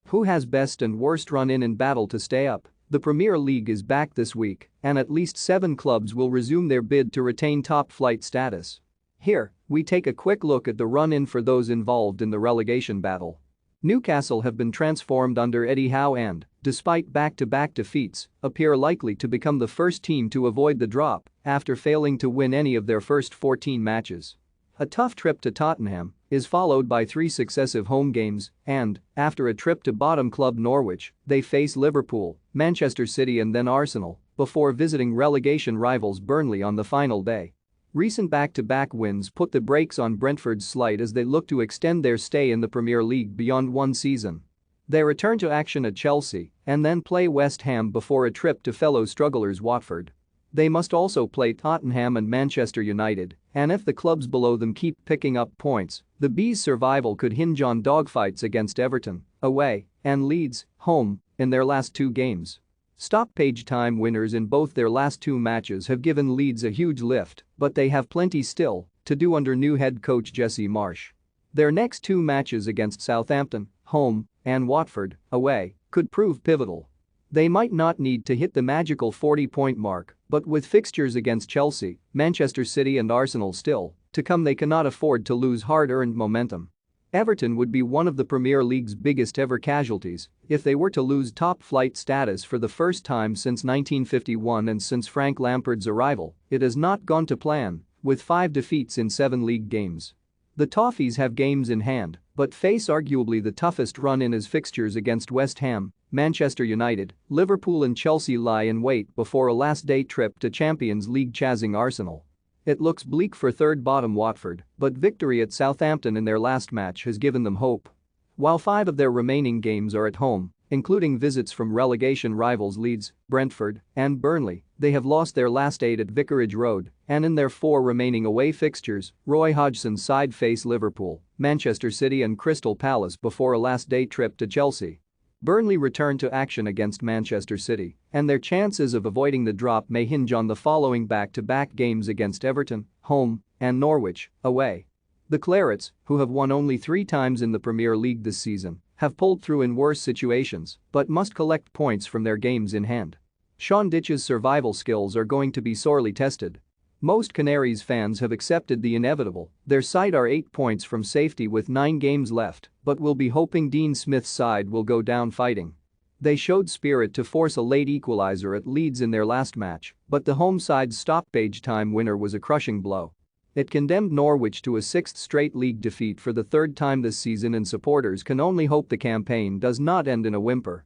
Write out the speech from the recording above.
Who has best and worst run-in in battle to stay up? The Premier League is back this week, and at least 7 clubs will resume their bid to retain top-flight status. Here, we take a quick look at the run-in for those involved in the relegation battle. Newcastle have been transformed under Eddie Howe and, despite back-to-back defeats, appear likely to become the first team to avoid the drop after failing to win any of their first 14 matches. A tough trip to Tottenham is followed by 3 successive home games and, after a trip to bottom club Norwich, they face Liverpool, Manchester City and then Arsenal before visiting relegation rivals Burnley on the final day. Recent back-to-back wins put the brakes on Brentford's slide as they look to extend their stay in the Premier League beyond one season. They return to action at Chelsea and then play West Ham before a trip to fellow strugglers Watford. They must also play Tottenham and Manchester United, and if the clubs below them keep picking up points, the Bees' survival could hinge on dogfights against Everton, away, and Leeds, home, in their last 2 games. Stoppage time winners in both their last 2 matches have given Leeds a huge lift, but they have plenty still to do under new head coach Jesse Marsch. Their next 2 matches against Southampton, home, and Watford, away, could prove pivotal. They might not need to hit the magical 40-point mark, but with fixtures against Chelsea, Manchester City and Arsenal still to come, they cannot afford to lose hard-earned momentum. Everton would be one of the Premier League's biggest ever casualties if they were to lose top-flight status for the first time since 1951 and since Frank Lampard's arrival, it has not gone to plan, with 5 defeats in 7 league games. The Toffees have games in hand, but face arguably the toughest run-in as fixtures against West Ham, Manchester United, Liverpool and Chelsea lie in wait before a last-day trip to Champions League chasing Arsenal. It looks bleak for third-bottom Watford, but victory at Southampton in their last match has given them hope. While 5 of their remaining games are at home, including visits from relegation rivals Leeds, Brentford, and Burnley, they have lost their last 8 at Vicarage Road, and in their 4 remaining away fixtures, Roy Hodgson's side face Liverpool, Manchester City and Crystal Palace before a last-day trip to Chelsea. Burnley return to action against Manchester City, and their chances of avoiding the drop may hinge on the following back-to-back games against Everton, home, and Norwich, away. The Clarets, who have won only 3 times in the Premier League this season, have pulled through in worse situations but must collect points from their games in hand. Sean Dyche's survival skills are going to be sorely tested. Most Canaries fans have accepted the inevitable, their side are 8 points from safety with 9 games left, but will be hoping Dean Smith's side will go down fighting. They showed spirit to force a late equalizer at Leeds in their last match, but the home side's stoppage time winner was a crushing blow. It condemned Norwich to a 6th straight league defeat for the 3rd time this season, and supporters can only hope the campaign does not end in a whimper.